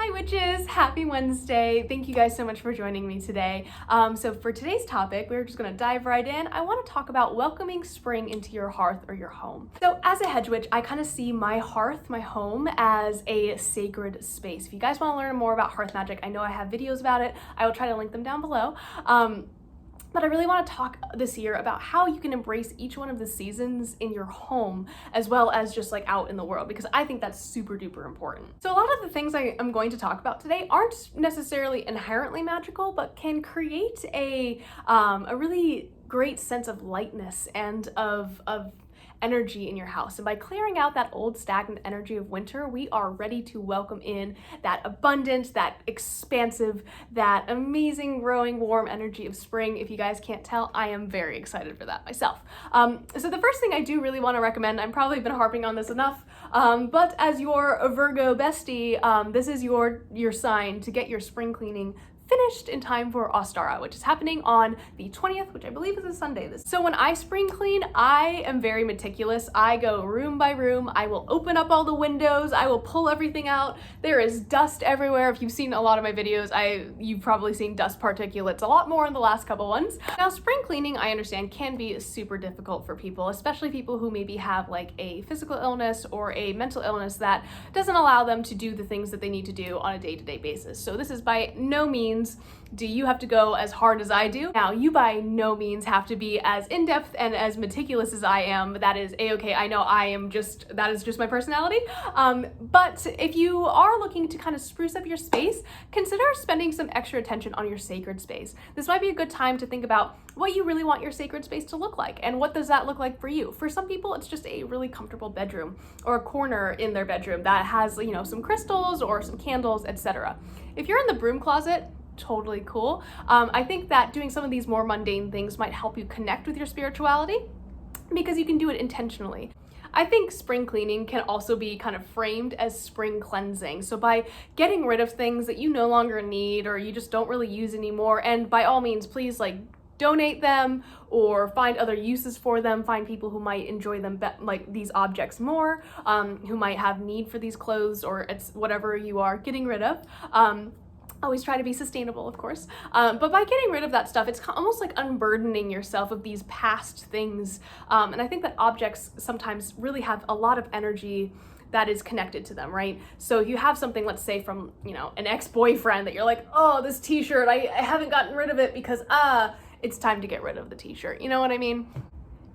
Hi witches, happy Wednesday. Thank you guys so much for joining me today. So for today's topic, we're just gonna dive right in. I wanna talk about welcoming spring into your hearth or your home. So as a hedge witch, I kind of see my hearth, my home, as a sacred space. If you guys wanna learn more about Hearth Magick, I know I have videos about it. I will try to link them down below. But I really want to talk this year about how you can embrace each one of the seasons in your home as well as just like out in the world, because I think that's super duper important. So a lot of the things I am going to talk about today aren't necessarily inherently magical, but can create a really great sense of lightness and of energy in your house. And by clearing out that old stagnant energy of winter, we are ready to welcome in that abundant, that expansive, that amazing, growing, warm energy of spring. If you guys can't tell, I am very excited for that myself. So the first thing I do really want to recommend, I've probably been harping on this enough, but as your Virgo bestie, this is your sign to get your spring cleaning finished in time for Ostara, which is happening on the 20th, which I believe is a Sunday. So when I spring clean, I am very meticulous. I go room by room. I will open up all the windows. I will pull everything out. There is dust everywhere. If you've seen a lot of my videos, you've probably seen dust particulates a lot more in the last couple ones. Now, spring cleaning, I understand, can be super difficult for people, especially people who maybe have like a physical illness or a mental illness that doesn't allow them to do the things that they need to do on a day-to-day basis. So this is by no means do you have to go as hard as I do. Now, you by no means have to be as in-depth and as meticulous as I am. That is a-okay. I know that is just my personality. But if you are looking to kind of spruce up your space, consider spending some extra attention on your sacred space. This might be a good time to think about what you really want your sacred space to look like, and what does that look like for you. For some people, it's just a really comfortable bedroom or a corner in their bedroom that has, you know, some crystals or some candles, etc. If you're in the broom closet, totally cool. I think that doing some of these more mundane things might help you connect with your spirituality because you can do it intentionally. I think spring cleaning can also be kind of framed as spring cleansing. So by getting rid of things that you no longer need or you just don't really use anymore, and by all means, please donate them or find other uses for them, find people who might enjoy them, like these objects more, who might have need for these clothes or it's whatever you are getting rid of. Always try to be sustainable, of course. But by getting rid of that stuff, it's almost like unburdening yourself of these past things. And I think that objects sometimes really have a lot of energy that is connected to them, right? So if you have something, let's say from, an ex-boyfriend that you're like, oh, this t-shirt, I haven't gotten rid of it because, it's time to get rid of the t-shirt. You know what I mean?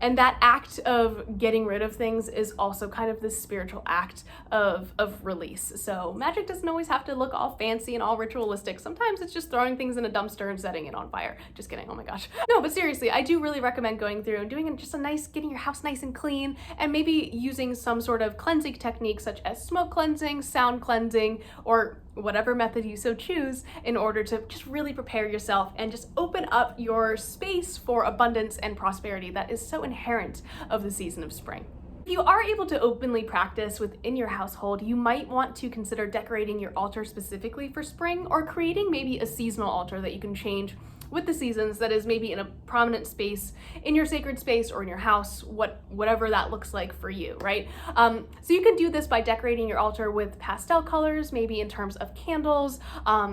And that act of getting rid of things is also kind of this spiritual act of release. So magic doesn't always have to look all fancy and all ritualistic. Sometimes it's just throwing things in a dumpster and setting it on fire. Just kidding, oh my gosh. No, but seriously, I do really recommend going through and doing just getting your house nice and clean, and maybe using some sort of cleansing technique such as smoke cleansing, sound cleansing, or whatever method you so choose in order to just really prepare yourself and just open up your space for abundance and prosperity that is so inherent of the season of spring. If you are able to openly practice within your household, you might want to consider decorating your altar specifically for spring, or creating maybe a seasonal altar that you can change with the seasons, that is maybe in a prominent space in your sacred space or in your house, whatever that looks like for you, right? So you can do this by decorating your altar with pastel colors, maybe in terms of candles,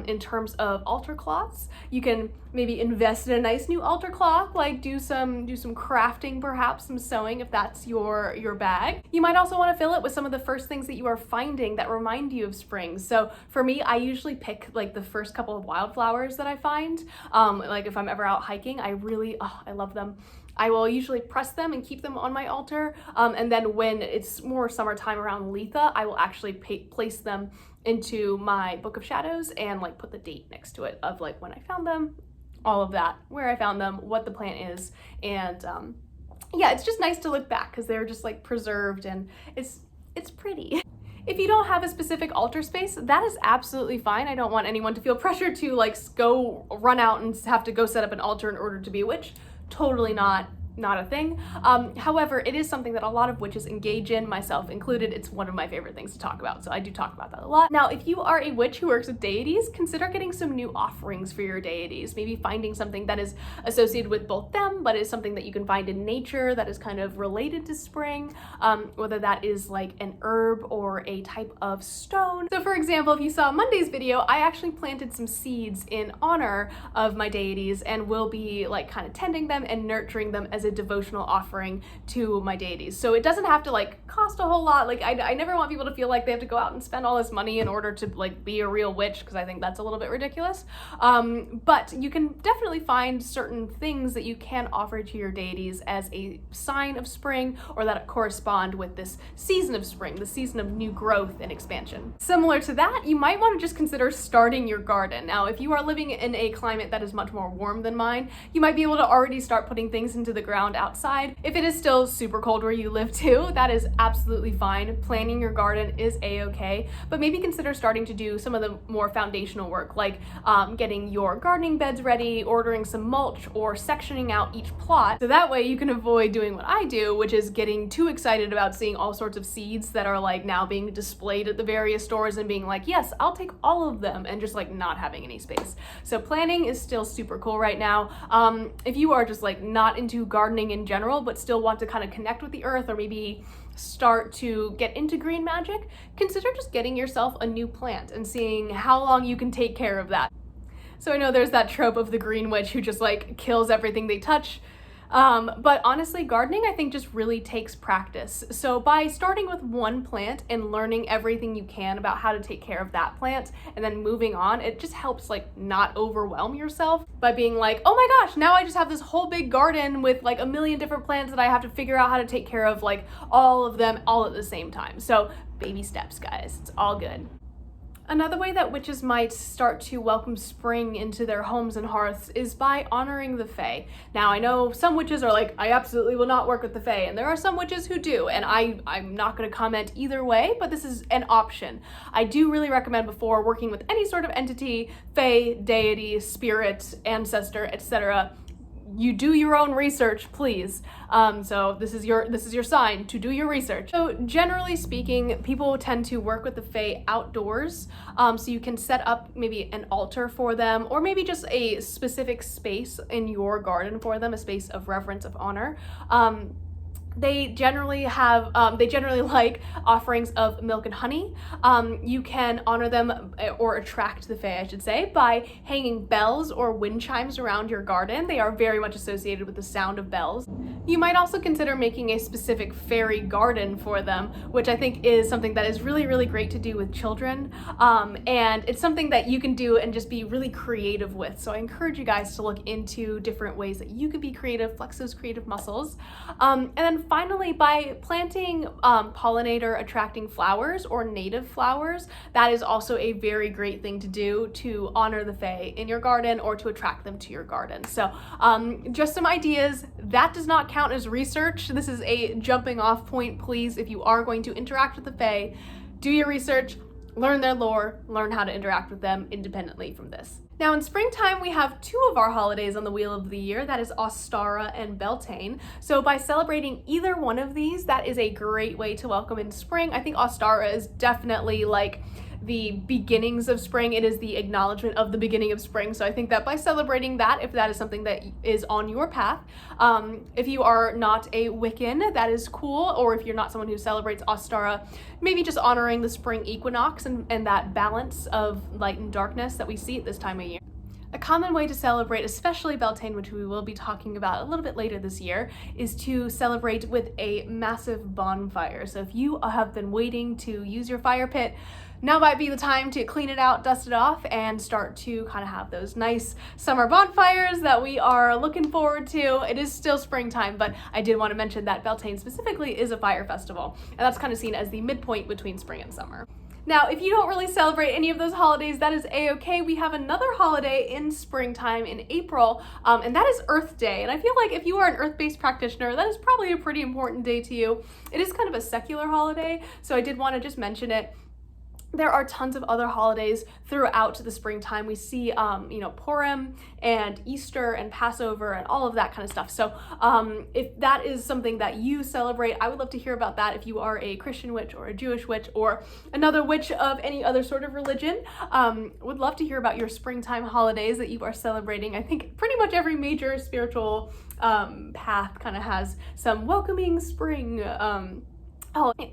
in terms of altar cloths. You can maybe invest in a nice new altar cloth, like do some crafting, perhaps some sewing if that's your bag. You might also want to fill it with some of the first things that you are finding that remind you of spring. So for me, I usually pick like the first couple of wildflowers that I find. Like if I'm ever out hiking, I love them. I will usually press them and keep them on my altar. And then when it's more summertime around Letha, I will actually place them into my Book of Shadows and put the date next to it of when I found them, all of that, where I found them, what the plant is. And yeah, it's just nice to look back because they're just preserved, and it's pretty. If you don't have a specific altar space, that is absolutely fine. I don't want anyone to feel pressure to go run out and have to go set up an altar in order to be a witch. Totally not not a thing. However, it is something that a lot of witches engage in, myself included. It's one of my favorite things to talk about, so I do talk about that a lot. Now, if you are a witch who works with deities, consider getting some new offerings for your deities. Maybe finding something that is associated with both them, but is something that you can find in nature that is kind of related to spring, whether that is like an herb or a type of stone. So for example, if you saw Monday's video, I actually planted some seeds in honor of my deities and will be like kind of tending them and nurturing them as a devotional offering to my deities. So it doesn't have to like cost a whole lot. Like I never want people to feel like they have to go out and spend all this money in order to like be a real witch, because I think that's a little bit ridiculous. But you can definitely find certain things that you can offer to your deities as a sign of spring, or that correspond with this season of spring, the season of new growth and expansion. Similar to that, you might want to just consider starting your garden. Now, if you are living in a climate that is much more warm than mine, you might be able to already start putting things into the ground outside. If it is still super cold where you live too, that is absolutely fine. Planning your garden is a-okay, but maybe consider starting to do some of the more foundational work, like getting your gardening beds ready, ordering some mulch, or sectioning out each plot. So that way you can avoid doing what I do, which is getting too excited about seeing all sorts of seeds that are like now being displayed at the various stores and being like, yes, I'll take all of them, and just like not having any space. So planning is still super cool right now. If you are just like not into gardening in general, but still want to kind of connect with the earth, or maybe start to get into green magic, consider just getting yourself a new plant and seeing how long you can take care of that. So I know there's that trope of the green witch who just like kills everything they touch. But honestly, gardening I think just really takes practice. So by starting with one plant and learning everything you can about how to take care of that plant and then moving on, it just helps like not overwhelm yourself by being like, oh my gosh, now I just have this whole big garden with like a million different plants that I have to figure out how to take care of, like all of them all at the same time. So baby steps, guys, it's all good. Another way that witches might start to welcome spring into their homes and hearths is by honoring the fae. Now, I know some witches are like, I absolutely will not work with the fae, and there are some witches who do, and I'm not going to comment either way, but this is an option. I do really recommend, before working with any sort of entity, fae, deity, spirit, ancestor, etc., you do your own research, please. So this is your sign to do your research. So generally speaking, people tend to work with the fae outdoors. So you can set up maybe an altar for them, or maybe just a specific space in your garden for them, a space of reverence, of honor. They generally like offerings of milk and honey. You can honor them, or attract the fae, I should say, by hanging bells or wind chimes around your garden. They are very much associated with the sound of bells. You might also consider making a specific fairy garden for them, which I think is something that is really, really great to do with children. And it's something that you can do and just be really creative with. So I encourage you guys to look into different ways that you can be creative, flex those creative muscles. And then finally, by planting pollinator attracting flowers or native flowers, that is also a very great thing to do to honor the fae in your garden or to attract them to your garden. So just some ideas. That does not count as research. This is a jumping off point, please. If you are going to interact with the fae, do your research, learn their lore, learn how to interact with them independently from this. Now in springtime, we have two of our holidays on the wheel of the year, that is Ostara and Beltane. So by celebrating either one of these, that is a great way to welcome in spring. I think Ostara is definitely like the beginnings of spring. It is the acknowledgement of the beginning of spring. So I think that by celebrating that, if that is something that is on your path, if you are not a Wiccan, that is cool. Or if you're not someone who celebrates Ostara, maybe just honoring the spring equinox and that balance of light and darkness that we see at this time of year. A common way to celebrate, especially Beltane, which we will be talking about a little bit later this year, is to celebrate with a massive bonfire. So if you have been waiting to use your fire pit, now might be the time to clean it out, dust it off, and start to kind of have those nice summer bonfires that we are looking forward to. It is still springtime, but I did want to mention that Beltane specifically is a fire festival, and that's kind of seen as the midpoint between spring and summer. Now, if you don't really celebrate any of those holidays, that is a-okay. We have another holiday in springtime in April, and that is Earth Day. And I feel like if you are an earth-based practitioner, that is probably a pretty important day to you. It is kind of a secular holiday, so I did want to just mention it. there are tons of other holidays throughout the springtime. We see, Purim and Easter and Passover and all of that kind of stuff. So if that is something that you celebrate, I would love to hear about that. If you are a Christian witch or a Jewish witch or another witch of any other sort of religion, would love to hear about your springtime holidays that you are celebrating. I think pretty much every major spiritual path kind of has some welcoming spring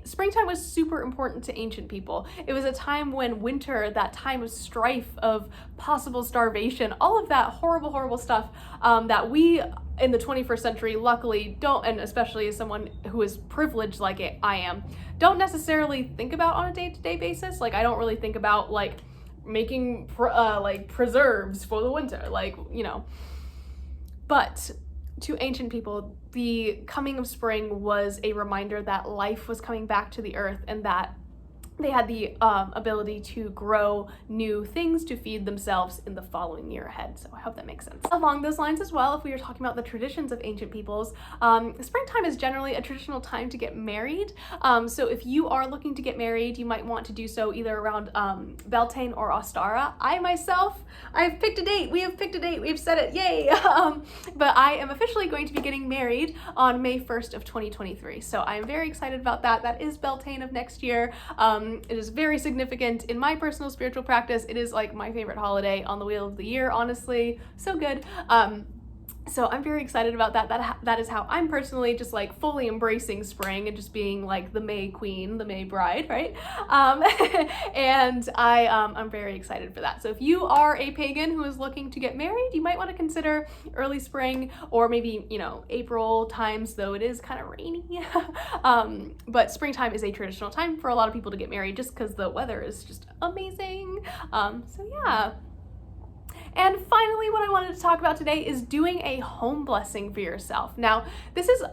springtime was super important to ancient people. It was a time when winter, that time of strife, of possible starvation, all of that horrible, horrible stuff that we in the 21st century luckily don't, and especially as someone who is privileged like I am, don't necessarily think about on a day-to-day basis. Like, I don't really think about like making preserves for the winter, but to ancient people, the coming of spring was a reminder that life was coming back to the earth and that they had the ability to grow new things to feed themselves in the following year ahead. So I hope that makes sense. Along those lines as well, if we were talking about the traditions of ancient peoples, springtime is generally a traditional time to get married. So if you are looking to get married, you might want to do so either around Beltane or Ostara. I've picked a date. We have picked a date. We've said it. Yay! But I am officially going to be getting married on May 1st of 2023. So I am very excited about that. That is Beltane of next year. It is very significant in my personal spiritual practice. It is like my favorite holiday on the wheel of the year, honestly. So good. So I'm very excited about that. That is how I'm personally just like fully embracing spring and just being like the May queen, the May bride, right? And I'm very excited for that. So if you are a pagan who is looking to get married, you might want to consider early spring or maybe, April times, though it is kind of rainy. But springtime is a traditional time for a lot of people to get married just because the weather is just amazing. So yeah. And finally, what I wanted to talk about today is doing a home blessing for yourself. Now, this is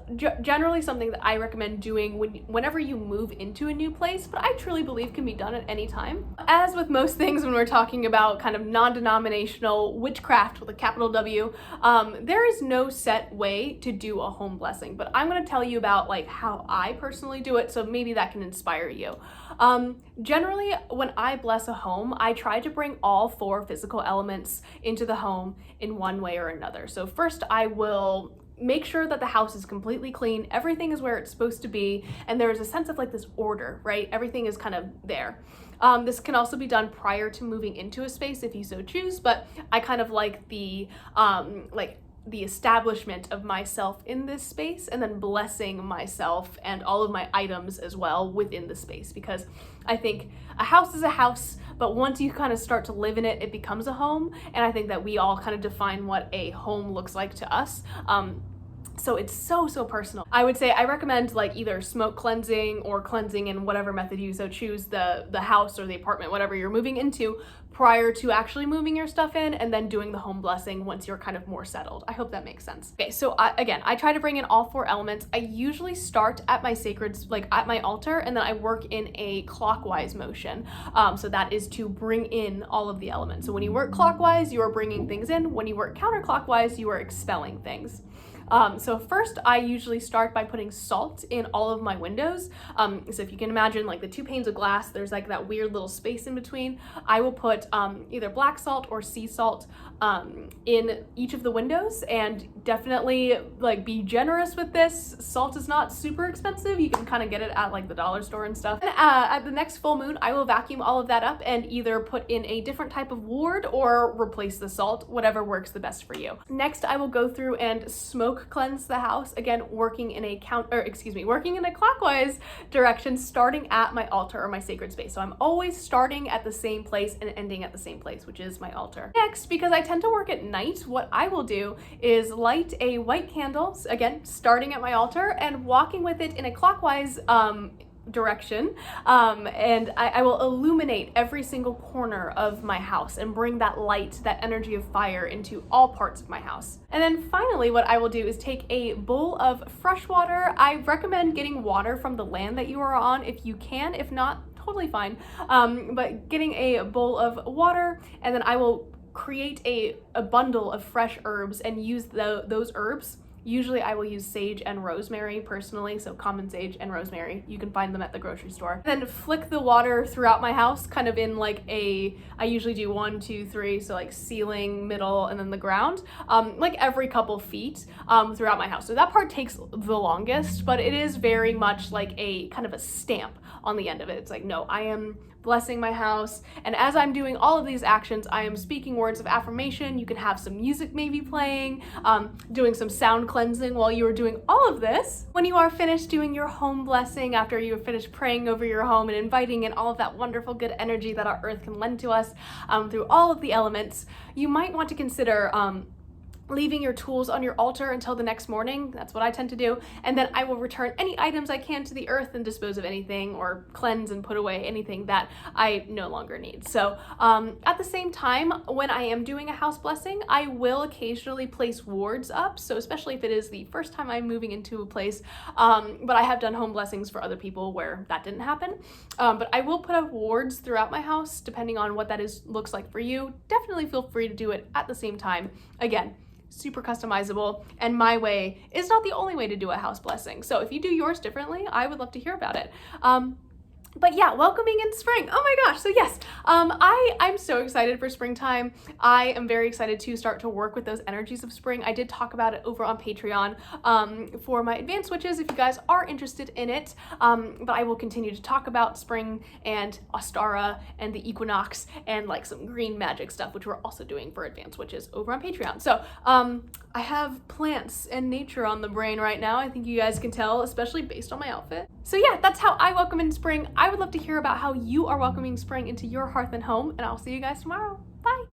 generally something that I recommend doing whenever you move into a new place, but I truly believe can be done at any time. As with most things when we're talking about kind of non-denominational witchcraft with a capital W, there is no set way to do a home blessing, but I'm going to tell you about like how I personally do it, so maybe that can inspire you. Generally, when I bless a home, I try to bring all 4 physical elements into the home in one way or another. So first, I will make sure that the house is completely clean, everything is where it's supposed to be, and there's a sense of like this order, right? Everything is kind of there. This can also be done prior to moving into a space if you so choose, but I kind of like the establishment of myself in this space and then blessing myself and all of my items as well within the space, because I think a house is a house, but once you kind of start to live in it, it becomes a home. And I think that we all kind of define what a home looks like to us. So it's so personal. I would say I recommend like either smoke cleansing or cleansing in whatever method you so choose the house or the apartment, whatever you're moving into, prior to actually moving your stuff in, and then doing the home blessing once you're kind of more settled. I hope that makes sense. Okay, so I try to bring in all 4 elements. I usually start at my sacred, like at my altar, and then I work in a clockwise motion. So that is to bring in all of the elements. So when you work clockwise, you are bringing things in. When you work counterclockwise, you are expelling things. So first, I usually start by putting salt in all of my windows. So if you can imagine like the 2 panes of glass, there's like that weird little space in between. I will put either black salt or sea salt in each of the windows, and definitely like be generous with this. Salt is not super expensive. You can kind of get it at like the dollar store and stuff. And, at the next full moon, I will vacuum all of that up and either put in a different type of ward or replace the salt, whatever works the best for you. Next, I will go through and smoke cleanse the house, again working in a clockwise direction, starting at my altar or my sacred space. So I'm always starting at the same place and ending at the same place, which is my altar. Next, because I tend to work at night, what I will do is light a white candle, again starting at my altar and walking with it in a clockwise direction, and I will illuminate every single corner of my house and bring that light, that energy of fire into all parts of my house. And then finally, what I will do is take a bowl of fresh water. I recommend getting water from the land that you are on if you can. If not, totally fine. But getting a bowl of water, and then I will create a bundle of fresh herbs and use those herbs Usually I will use sage and rosemary personally, so common sage and rosemary. You can find them at the grocery store. Then flick the water throughout my house, kind of in like I usually do 1, 2, 3, so like ceiling, middle, and then the ground, like every couple feet throughout my house. So that part takes the longest, but it is very much like a kind of a stamp on the end of it. It's like, no, I am blessing my house, and as I'm doing all of these actions, I am speaking words of affirmation. You can have some music maybe playing, doing some sound cleansing while you are doing all of this. When you are finished doing your home blessing, after you have finished praying over your home and inviting in all of that wonderful good energy that our earth can lend to us through all of the elements, you might want to consider leaving your tools on your altar until the next morning. That's what I tend to do. And then I will return any items I can to the earth and dispose of anything, or cleanse and put away anything that I no longer need. So at the same time, when I am doing a house blessing, I will occasionally place wards up. So especially if it is the first time I'm moving into a place, but I have done home blessings for other people where that didn't happen. But I will put up wards throughout my house, depending on what that looks like for you. Definitely feel free to do it at the same time. Again, super customizable, and my way is not the only way to do a house blessing. So if you do yours differently, I would love to hear about it. But yeah, welcoming in spring. Oh my gosh. So yes, I'm so excited for springtime. I am very excited to start to work with those energies of spring. I did talk about it over on Patreon for my advanced witches, if you guys are interested in it. But I will continue to talk about spring and Ostara and the equinox and like some green magic stuff, which we're also doing for advanced witches over on Patreon. So I have plants and nature on the brain right now. I think you guys can tell, especially based on my outfit. So yeah, that's how I welcome in spring. I would love to hear about how you are welcoming spring into your hearth and home, and I'll see you guys tomorrow. Bye.